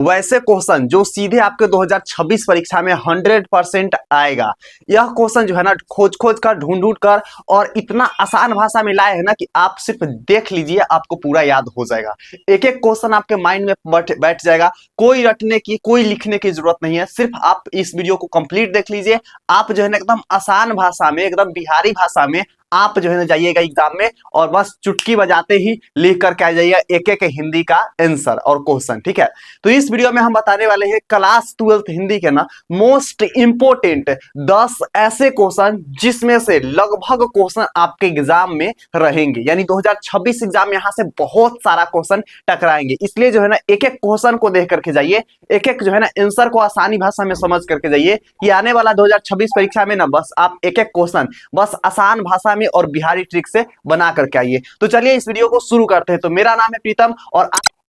वैसे क्वेश्चन जो सीधे आपके 2026 परीक्षा में 100% आएगा। यह क्वेश्चन जो है ना खोज खोज कर ढूंढ ढूंढ कर और इतना आसान भाषा में लाए है ना कि आप सिर्फ देख लीजिए, आपको पूरा याद हो जाएगा। एक एक क्वेश्चन आपके माइंड में बैठ जाएगा। कोई रटने की, कोई लिखने की जरूरत नहीं है। सिर्फ आप इस वीडियो को कंप्लीट देख लीजिए। आप जो है ना एकदम आसान भाषा में, एकदम बिहारी भाषा में आप जो है ना जाइएगा एग्जाम में और बस चुटकी बजाते ही लिख करके आ जाइएगा एक एक हिंदी का आंसर और क्वेश्चन। ठीक है, तो इस वीडियो में हम बताने वाले हैं क्लास 12th हिंदी के ना मोस्ट इंपोर्टेंट 10 ऐसे क्वेश्चन जिसमें से लगभग क्वेश्चन आपके एग्जाम में रहेंगे। यानी 2026 एग्जाम यहां से बहुत सारा क्वेश्चन टकराएंगे। इसलिए जो है ना एक एक क्वेश्चन को देख करके जाइए, एक एक जो है ना आंसर को आसानी भाषा में समझ करके जाइए कि आने वाला 2026 परीक्षा में ना बस आप एक एक क्वेश्चन बस आसान भाषा में और बिहारी ट्रिक से बना करके आइए। तो चलिए इस वीडियो को शुरू करते हैं। तो मेरा नाम है प्रीतम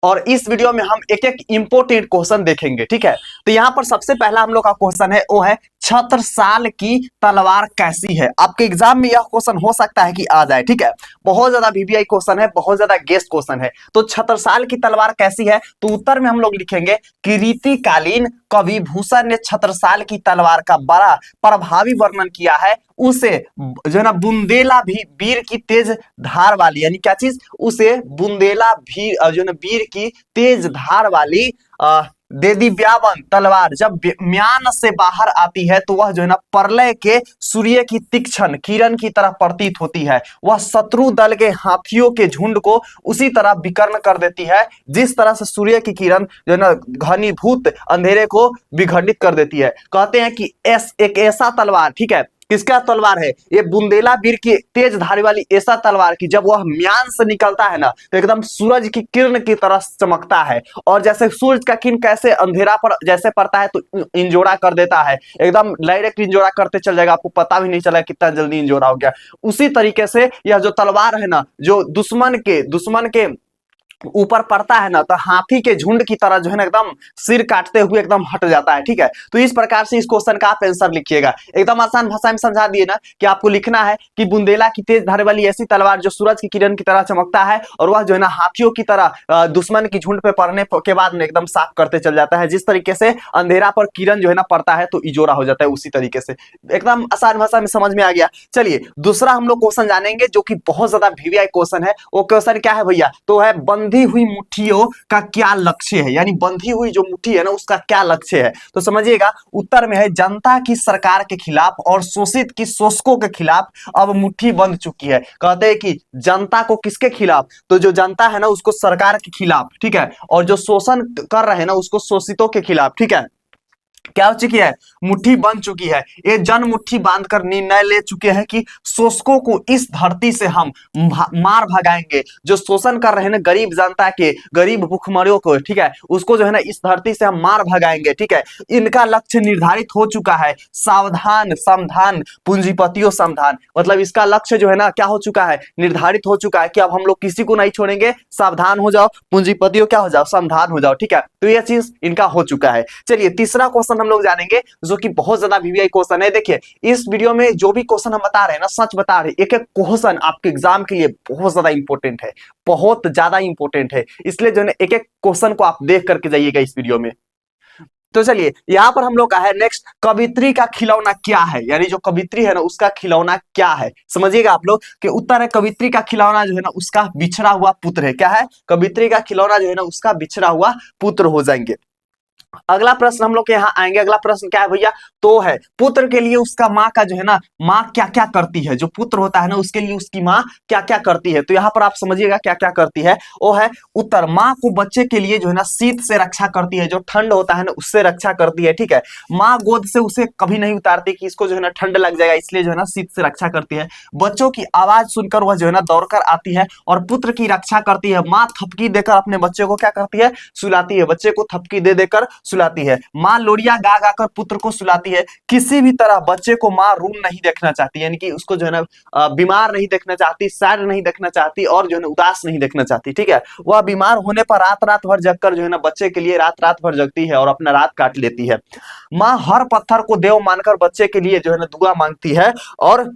और इस वीडियो में हम एक एक इंपोर्टेंट क्वेश्चन देखेंगे। ठीक है, तो यहां पर सबसे पहला हम लोग का क्वेश्चन है वो है छत्रसाल की तलवार कैसी है। आपके एग्जाम में यह क्वेश्चन हो सकता है कि आ जाए। ठीक है, बहुत ज्यादा वीवीआई क्वेश्चन है, बहुत ज्यादा गेस्ट क्वेश्चन है। तो छत्रसाल की तलवार कैसी है, तो उत्तर में हम लोग लिखेंगे कि रीतिकालीन कवि भूषण ने छत्रसाल की तलवार का बड़ा प्रभावी वर्णन किया है। उसे जो है ना बुंदेला भी वीर की तेज धार वाली, यानी क्या चीज, उसे बुंदेला भी जो है ना वीर की तेज धार वाली देदीप्यावन तलवार जब म्यान से बाहर आती है तो वह जो है ना प्रलय के सूर्य की तीक्ष्ण किरण की तरह प्रतीत होती है। वह शत्रु दल के हाथियों के झुंड को उसी तरह विकर्ण कर देती है जिस तरह से सूर्य की किरण जो है ना घनीभूत अंधेरे को विखंडित कर देती है। कहते हैं कि एक ऐसा तलवार, ठीक है, किसका तलवार है, ये बुंदेला वीर की तेज धारी वाली ऐसा तलवार की जब वह म्यान से निकलता है ना तो एकदम सूरज की किरण की तरह चमकता है। और जैसे सूरज का किरण कैसे अंधेरा पर जैसे पड़ता है तो इंजोरा कर देता है, एकदम डायरेक्ट इंजोरा करते चल जाएगा, आपको पता भी नहीं चला कितना जल्दी इंजोरा हो गया। उसी तरीके से यह जो तलवार है ना जो दुश्मन के ऊपर पड़ता है ना तो हाथी के झुंड की तरह जो है ना एकदम सिर काटते हुए एकदम हट जाता है। ठीक है, तो इस प्रकार से इस क्वेश्चन का आप आंसर लिखिएगा। एकदम आसान भाषा में समझा दिए ना कि आपको लिखना है कि बुंदेला की तेज धार वाली ऐसी तलवार जो सूरज की किरण की तरह चमकता है और वह जो है ना हाथियों की तरह दुश्मन की झुंड पे पड़ने के बाद में एकदम साफ करते चल जाता है। जिस तरीके से अंधेरा पर किरण जो है ना पड़ता है तो इजोरा हो जाता है, उसी तरीके से एकदम आसान भाषा में समझ में आ गया। चलिए दूसरा हम लोग क्वेश्चन जानेंगे जो कि बहुत ज्यादा वीवीआई क्वेश्चन है। वो क्वेश्चन क्या है भैया, तो है बंधी हुई मुट्ठियों का क्या लक्ष्य है। यानी बंधी हुई जो मुट्ठी है ना उसका क्या लक्ष्य है, तो समझिएगा उत्तर में है जनता की सरकार के खिलाफ और शोषित की शोषकों के खिलाफ अब मुट्ठी बंध चुकी है। कहते हैं कि जनता को किसके खिलाफ, तो जो जनता है ना उसको सरकार के खिलाफ, ठीक है, और जो शोषण कर रहे हैं ना उसको शोषितों के खिलाफ। ठीक है, क्या हो चुकी है, मुट्ठी बंध चुकी है। ये जन मुट्ठी बांधकर निर्णय ले चुके हैं कि शोषकों को इस धरती से हम मार भगाएंगे। जो शोषण कर रहे हैं ना गरीब जनता के, गरीब भूखमरियों को, ठीक है, उसको जो है ना इस धरती से हम मार भगाएंगे। ठीक है, इनका लक्ष्य निर्धारित हो चुका है, सावधान सावधान पूंजीपतियों सावधान, मतलब इसका लक्ष्य जो है ना क्या हो चुका है, निर्धारित हो चुका है कि अब हम लोग किसी को नहीं छोड़ेंगे, सावधान हो जाओ पूंजीपतियों, क्या हो जाओ, सावधान हो जाओ। ठीक है, तो यह चीज इनका हो चुका है। चलिए तीसरा क्वेश्चन हम लोग जानेंगे जो कि बहुत ज्यादा वीवीआई क्वेश्चन है। देखिए इस वीडियो में जो भी क्वेश्चन हम बता रहे हैं ना सच बता रहे हैं, एक एक क्वेश्चन आपके एग्जाम के लिए बहुत ज्यादा इंपॉर्टेंट है, बहुत ज्यादा इंपॉर्टेंट है। इसलिए जो है एक एक क्वेश्चन को आप देख करके जाइएगा इस वीडियो में। तो चलिए यहां पर हम लोग का है नेक्स्ट, कवित्री का खिलौना क्या है। यानी जो कवित्री है ना उसका खिलौना क्या है, समझिएगा आप लोग कि उत्तर है कवित्री का खिलौना जो है ना उसका बिछड़ा हुआ पुत्र है। क्या है, कवित्री का खिलौना जो है ना उसका बिछड़ा हुआ पुत्र हो जाएंगे। अगला प्रश्न हम लोग के यहाँ आएंगे। अगला प्रश्न क्या है भैया, तो है पुत्र के लिए उसका माँ का जो है ना माँ क्या क्या करती है। जो पुत्र होता है ना उसके लिए उसकी माँ क्या क्या करती है, तो यहाँ पर आप समझिएगा क्या क्या करती है। वो है उत्तर, माँ को बच्चे के लिए जो है ना शीत से रक्षा करती है, जो ठंड होता है ना उससे रक्षा करती है। ठीक है, माँ गोद से उसे कभी नहीं उतारती कि इसको जो है ना ठंड लग जाएगा, इसलिए जो है ना शीत से रक्षा करती है। बच्चों की आवाज सुनकर वह जो है ना दौड़कर आती है और पुत्र की रक्षा करती है। माँ थपकी देकर अपने बच्चे को क्या करती है, सुलाती है, बच्चे को थपकी दे देकर सुलाती है। माँ लोरिया गा गा कर पुत्र को सुलाती है। किसी भी तरह बच्चे को माँ रूम नहीं देखना चाहती, यानी कि उसको जो है ना बीमार नहीं देखना चाहती, सैड नहीं देखना चाहती और जो है ना उदास नहीं देखना चाहती। ठीक है, वह बीमार होने पर रात रात भर जगकर जो है ना बच्चे के लिए रात रात भर जगती है और अपना रात काट लेती है। माँ हर पत्थर को देव मानकर बच्चे के लिए जो है ना दुआ मांगती है और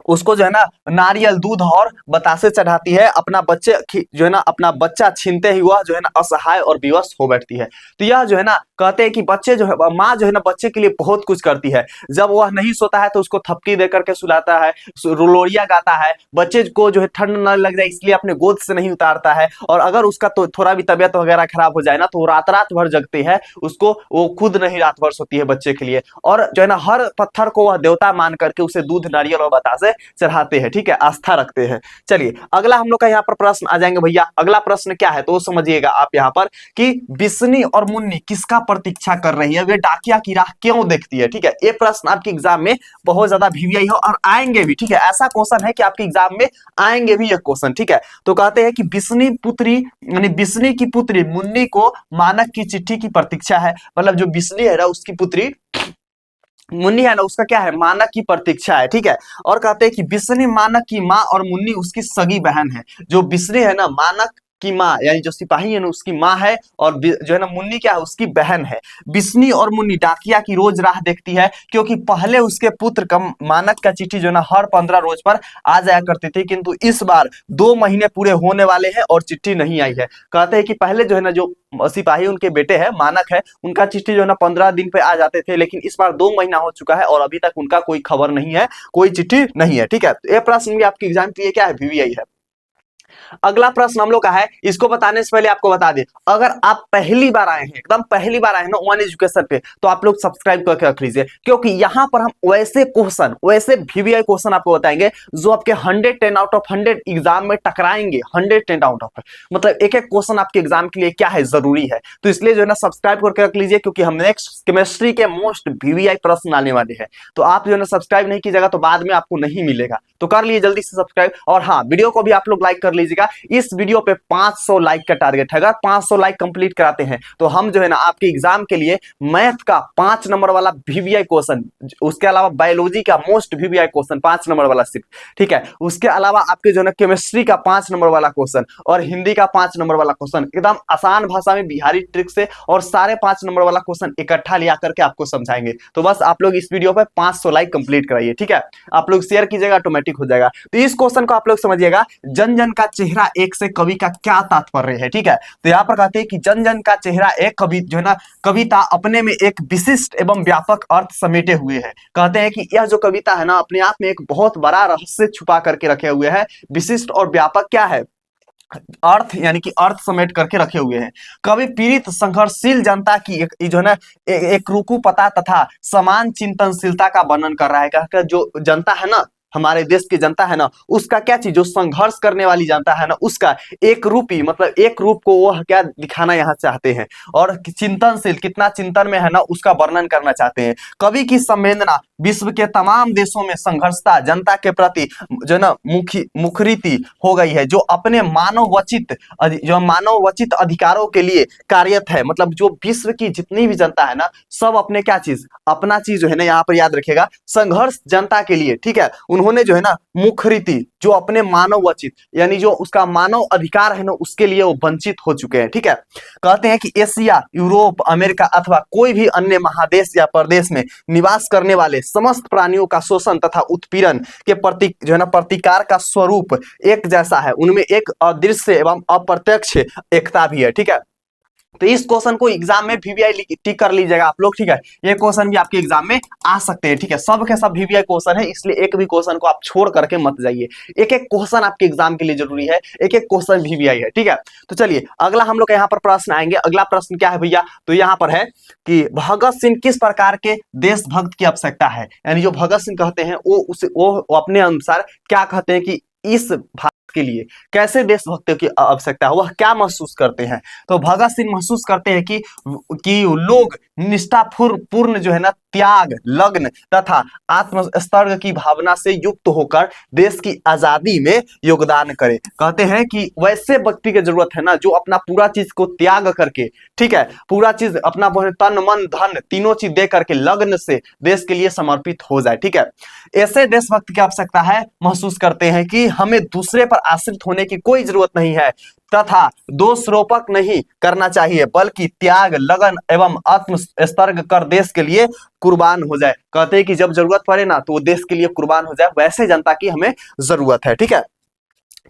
उसको जो है ना नारियल दूध और बतासे चढ़ाती है, अपना बच्चे जो है ना अपना बच्चा छीनते ही वह जो है ना असहाय और विवश हो बैठती है। तो यह जो है ना कहते हैं कि बच्चे जो है माँ जो है ना बच्चे के लिए बहुत कुछ करती है। जब वह नहीं सोता है तो उसको थपकी दे करके सुलाता है, लोरिया गाता है, बच्चे को जो है ठंड न लग जाए इसलिए अपने गोद से नहीं उतारता है, और अगर उसका तो थोड़ा भी तबियत वगैरह खराब हो जाए ना तो वो रात रात भर जगती है, उसको वो खुद नहीं रात भर सोती है बच्चे के लिए। और जो है ना हर पत्थर को वह देवता मान करके उसे दूध नारियल और बतासे चढ़ाते हैं, ठीक है, आस्था रखते हैं। चलिए अगला हम लोग का यहाँ पर प्रश्न आ जाएंगे भैया। अगला प्रश्न क्या है तो समझिएगा आप यहाँ पर कि बिस्नी और मुन्नी किसका प्रतीक्षा कर रही है, वे डाकिया की राह क्यों देखती है। ठीक है, ये प्रश्न आपके एग्जाम में बहुत ज्यादा वीवीआई हो और आएंगे भी। ठीक है, ऐसा क्वेश्चन है कि आपके एग्जाम में आएंगे भी ये क्वेश्चन। ठीक है, तो कहते हैं कि बिस्नी पुत्री यानी बिस्नी की पुत्री मुन्नी को मानक की चिट्ठी की प्रतीक्षा है। मतलब जो बिस्नी है ना उसकी पुत्री मुन्नी है ना उसका क्या है, मानक की प्रतीक्षा है। ठीक है, और कहते हैं कि बिस्नी मानक की माँ और मुन्नी उसकी सगी बहन है। जो बिस्नी है ना मानक की माँ यानी जो सिपाही है ना उसकी माँ है, और जो है ना मुन्नी क्या है उसकी बहन है। बिस्नी और मुन्नी डाकिया की रोज राह देखती है, क्योंकि पहले उसके पुत्र का मानक का चिट्ठी जो है ना हर 15 रोज पर आ जाया करती थी, किंतु इस बार 2 महीने पूरे होने वाले हैं और चिट्ठी नहीं आई है। कहते हैं कि पहले जो है ना जो सिपाही उनके बेटे हैं मानक है, उनका चिट्ठी जो है ना 15 दिन पे आ जाते थे, लेकिन इस बार 2 महीना हो चुका है और अभी तक उनका कोई खबर नहीं है, कोई चिट्ठी नहीं है। ठीक है, तो ये प्रश्न भी आपके एग्जाम के लिए क्या है, वीवीआई है। अगला प्रश्न हम लोग का है, इसको बताने से पहले आपको बता दें, अगर आप पहली बार आए हैं, एकदम पहली बार आए हैं ना वन एजुकेशन पे, तो आप लोग सब्सक्राइब करके रख लीजिए, क्योंकि यहां पर हम वैसे क्वेश्चन वैसे वीवीआई क्वेश्चन आपको बताएंगे जो आपके 110 आउट ऑफ 100 एग्जाम में टकराएंगे। 110 आउट ऑफ मतलब एक एक क्वेश्चन आपके एग्जाम के लिए क्या है, जरूरी है। तो इसलिए जो है ना सब्सक्राइब करके रख लीजिए, क्योंकि हम नेक्स्ट केमिस्ट्री के मोस्ट वीवीआई प्रश्न आने वाले हैं। तो आप जो है ना सब्सक्राइब नहीं कीजिएगा तो बाद में आपको नहीं मिलेगा, तो कर लीजिए जल्दी से सब्सक्राइब। और हाँ, वीडियो को भी आप लोग लाइक कर लीजिएगा। इस वीडियो पे 500 लाइक का टारगेट है, अगर 500 लाइक कंप्लीट कराते हैं तो हम जो है ना आपके एग्जाम के लिए मैथ का 5 नंबर वाला वीवीआई क्वेश्चन, उसके अलावा बायोलॉजी का मोस्ट वीवीआई क्वेश्चन 5 नंबर वाला सिर्फ, ठीक है, उसके अलावा आपके जो है ना केमिस्ट्री का 5 नंबर वाला क्वेश्चन और हिंदी का 5 नंबर वाला क्वेश्चन एकदम आसान भाषा में बिहारी ट्रिक से, और सारे 5 नंबर वाला क्वेश्चन इकट्ठा लिया करके आपको समझाएंगे। तो बस आप लोग इस वीडियो पे 500 लाइक कंप्लीट कराइए, ठीक है, आप लोग शेयर कीजिएगा, ऑटोमेटिक हो जाएगा। तो इस क्वेश्चन को आप लोग समझिएगा, जन जन का चेहरा एक से कवि का क्या तात्पर्य है। ठीक है, तो यहाँ पर कहते हैं कि जन जन का चेहरा एक कवि जो है ना कविता अपने में एक विशिष्ट एवं व्यापक अर्थ समेटे हुए है। कहते हैं कि यह जो कविता है ना अपने आप में एक बहुत बड़ा रहस्य छुपा करके रखे हुए है। विशिष्ट और व्यापक क्या है, अर्थ, यानी कि अर्थ समेट करके रखे हुए हैं। कवि पीड़ित संघर्षशील जनता की एक जो है ना एक रुकू पता तथा समान चिंतनशीलता का वर्णन कर रहा है। कहकर जो जनता है ना, हमारे देश की जनता है ना, उसका क्या चीज, जो संघर्ष करने वाली जनता है ना, उसका एक रूपी मतलब एक रूप को वो क्या दिखाना यहाँ चाहते हैं, और चिंतनशील कितना चिंतन में है ना उसका वर्णन करना चाहते हैं। कवि की संवेदना विश्व के तमाम देशों में संघर्षता जनता के प्रति जो ना मुखरित हो गई है, जो अपने मानव वचित अधिकारों के लिए कार्यरत है। मतलब जो विश्व की जितनी भी जनता है ना, सब अपने क्या चीज, अपना चीज जो है ना, यहाँ पर याद रखिएगा, संघर्ष जनता के लिए। ठीक है, उन्होंने जो है ना मुखरिति, जो अपने मानव वचित यानी जो उसका मानव अधिकार है ना उसके लिए वो वंचित हो चुके हैं। ठीक है, कहते हैं कि एशिया, यूरोप, अमेरिका अथवा कोई भी अन्य महादेश या प्रदेश में निवास करने वाले समस्त प्राणियों का शोषण तथा उत्पीड़न के प्रति जो है ना प्रतिकार का स्वरूप एक जैसा है। उनमें एक अदृश्य एवं अप्रत्यक्ष एकता भी है। ठीक है, तो इस क्वेश्चन को एग्जाम में वीवीआई टिक कर लीजिएगा आप लोग। ठीक है, ये क्वेश्चन भी आपके एग्जाम में आ सकते हैं। ठीक है, सब के सब वीवीआई क्वेश्चन है, इसलिए एक भी क्वेश्चन को आप छोड़ करके मत जाइए। एक एक क्वेश्चन आपके एग्जाम के लिए जरूरी है, एक एक क्वेश्चन वीवीआई है। ठीक है, तो चलिए अगला हम लोग यहाँ पर प्रश्न आएंगे। अगला प्रश्न क्या है भैया, तो यहाँ पर है कि भगत सिंह किस प्रकार के देशभक्त की आवश्यकता है। यानी जो भगत सिंह कहते हैं वो अपने अनुसार क्या कहते हैं कि इस भारत के लिए कैसे देशभक्ति की आवश्यकता है, वह क्या महसूस करते हैं। तो भगत सिंह महसूस करते हैं कि लोग निष्ठापूर्ण जो है ना त्याग, लग्न तथा आत्मस्तर्ग की भावना से युक्त होकर देश की आजादी में योगदान करे। कहते हैं कि वैसे व्यक्ति की जरूरत है ना जो अपना पूरा चीज को त्याग करके, ठीक है, पूरा चीज अपना तन मन धन तीनों चीज दे करके लग्न से देश के लिए समर्पित हो जाए। ठीक है, ऐसे देशभक्त की आवश्यकता है। महसूस करते हैं कि हमें दूसरे पर आश्रित होने की कोई जरूरत नहीं है, तथा दोषरोपक नहीं करना चाहिए, बल्कि त्याग, लगन एवं आत्मस्तर्ग कर देश के लिए कुर्बान हो जाए। कहते हैं कि जब जरूरत पड़े ना तो वो देश के लिए कुर्बान हो जाए, वैसे जनता की हमें जरूरत है। ठीक है,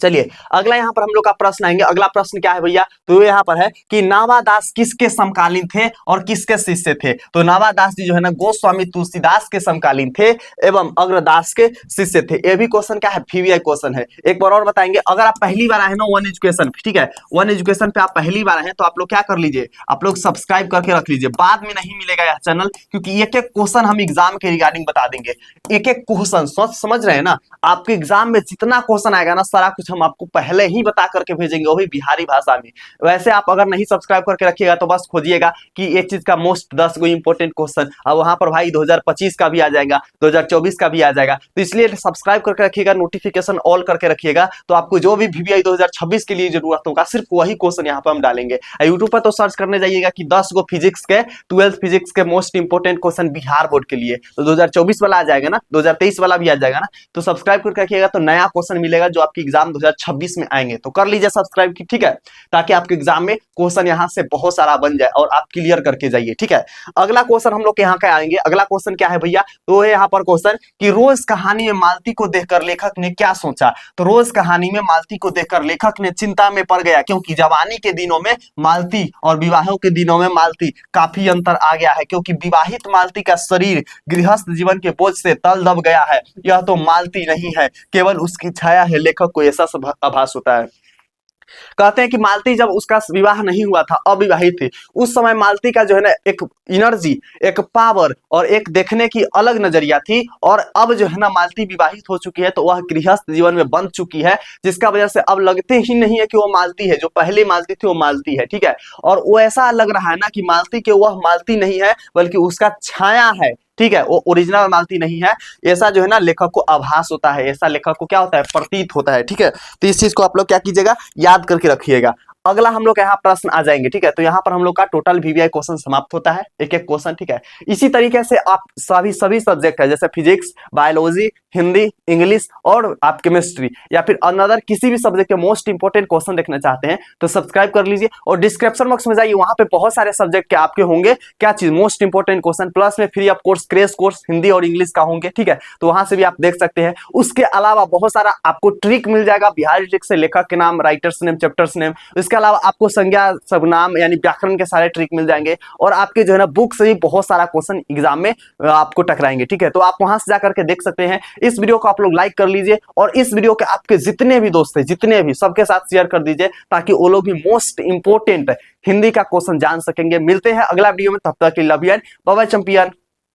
चलिए अगला यहाँ पर हम लोग का प्रश्न आएंगे। अगला प्रश्न क्या है भैया, तो यहाँ पर है कि नावादास किसके समकालीन थे और किसके शिष्य थे। तो नावादास जी जो है ना गोस्वामी तुलसीदास के समकालीन थे एवं अग्रदास के शिष्य थे। ये भी क्वेश्चन क्या है, VVI क्वेश्चन है। एक बार और बताएंगे, अगर आप पहली बार आए ना वन एजुकेशन, ठीक है, वन एजुकेशन पे आप पहली बार आए तो आप लोग क्या कर लीजिए, आप लोग सब्सक्राइब करके रख लीजिए, बाद में नहीं मिलेगा यह चैनल, क्योंकि एक एक क्वेश्चन हम एग्जाम के रिगार्डिंग बता देंगे। एक एक क्वेश्चन समझ रहे हैं ना, आपके एग्जाम में जितना क्वेश्चन आएगा ना सारा कुछ हम आपको पहले ही बता करके भेजेंगे, वो भी बिहारी भाषा में। वैसे आप अगर नहीं सब्सक्राइब करके रखिएगा तो बस खोजिएगा कि एक चीज का मोस्ट 10 गो इंपोर्टेंट क्वेश्चन, अब वहां पर भाई 2025 का भी आ जाएगा, 2024 का भी आ जाएगा। तो इसलिए सब्सक्राइब करके रखिएगा, नोटिफिकेशन ऑल करके रखिएगा, तो आपको जो भी VVI 2026 के लिए जरूरत होगा सिर्फ वही क्वेश्चन यहाँ पर हम डालेंगे। यूट्यूब पर तो सर्च करने जाइएगा कि 10 गो फिजिक्स के 12th फिजिक्स के most important question Bihar board के लिए, तो 2024 वाला आ जाएगा ना, 2023 वाला भी आ जाएगा ना। तो सब्सक्राइब करके रखिएगा, तो नया क्वेश्चन मिलेगा जो आपकी एग्जाम 2026 में आएंगे। तो कर लीजिए सब्सक्राइब की, ठीक है, ताकि आपके एग्जाम में क्वेश्चन यहाँ से बहुत सारा बन जाए और आप क्लियर करके जाइए। ठीक है, अगला क्वेश्चन हम लोग यहाँ के आएंगे। अगला क्वेश्चन क्या है भैया, तो है यहाँ पर क्वेश्चन कि रोज कहानी में मालती को देखकर लेखक ने क्या सोचा। तो रोज कहानी में मालती को देखकर लेखक ने चिंता में पड़ गया, क्योंकि जवानी के दिनों में मालती और विवाहों के दिनों में मालती काफी अंतर आ गया है, क्योंकि विवाहित मालती का शरीर गृहस्थ जीवन के बोझ से तल दब गया है। यह तो मालती नहीं है, केवल उसकी छाया है, लेखक को ऐसा आभास होता है। कहते हैं कि मालती जब उसका विवाह नहीं हुआ था, अविवाहित थी, उस समय मालती का जो है ना एक एनर्जी, एक पावर और एक देखने की अलग नजरिया थी। और अब जो है ना मालती विवाहित हो चुकी है, तो वह गृहस्थ जीवन में बंध चुकी है, जिसका वजह से अब लगते ही नहीं है कि वो मालती है, जो पहले मालती थी वो मालती है। ठीक है, और वो ऐसा लग रहा है ना कि मालती के वह मालती नहीं है, बल्कि उसका छाया है। ठीक है, वो ओरिजिनल मालती नहीं है, ऐसा जो है ना लेखक को आभास होता है, ऐसा लेखक को क्या होता है, प्रतीत होता है। ठीक है, तो इस चीज को आप लोग क्या कीजिएगा, याद करके रखिएगा। अगला हम लोग यहाँ प्रश्न आ जाएंगे। ठीक है, तो यहाँ पर हम लोग का टोटल VVI क्वेश्चन समाप्त होता है, एक एक क्वेश्चन। ठीक है, इसी तरीके से आप सभी सब्जेक्ट है, जैसे फिजिक्स, बायोलॉजी, हिंदी, इंग्लिश और आप केमिस्ट्री या फिर अनदर किसी भी सब्जेक्ट के मोस्ट इंपोर्टेंट क्वेश्चन देखना चाहते हैं तो सब्सक्राइब कर लीजिए और डिस्क्रिप्शन बॉक्स में जाइए, वहां पे बहुत सारे सब्जेक्ट के आपके होंगे क्या चीज, मोस्ट इंपोर्टेंट क्वेश्चन, प्लस में free of course crash course Hindi और इंग्लिश का होंगे। ठीक है, तो वहां से भी आप देख सकते हैं। उसके अलावा बहुत सारा आपको ट्रिक मिल जाएगा, बिहारी ट्रिक से लेखक के नाम, राइटर्स नेम, चैप्टर्स नेम, इसके अलावा आपको संज्ञा सर्वनाम यानी व्याकरण के सारे ट्रिक मिल जाएंगे और आपके जो है ना बुक से ही बहुत सारा क्वेश्चन एग्जाम में आपको टकराएंगे। ठीक है, तो आप वहां से जाकर के देख सकते हैं। इस वीडियो को आप लोग लाइक कर लीजिए और इस वीडियो के आपके जितने भी दोस्त हैं, जितने भी, सबके साथ शेयर कर दीजिए, ताकि वो लोग भी मोस्ट इंपोर्टेंट हिंदी का क्वेश्चन जान सकेंगे। मिलते हैं अगला वीडियो में, तब तक के लिए love you and bye bye champion.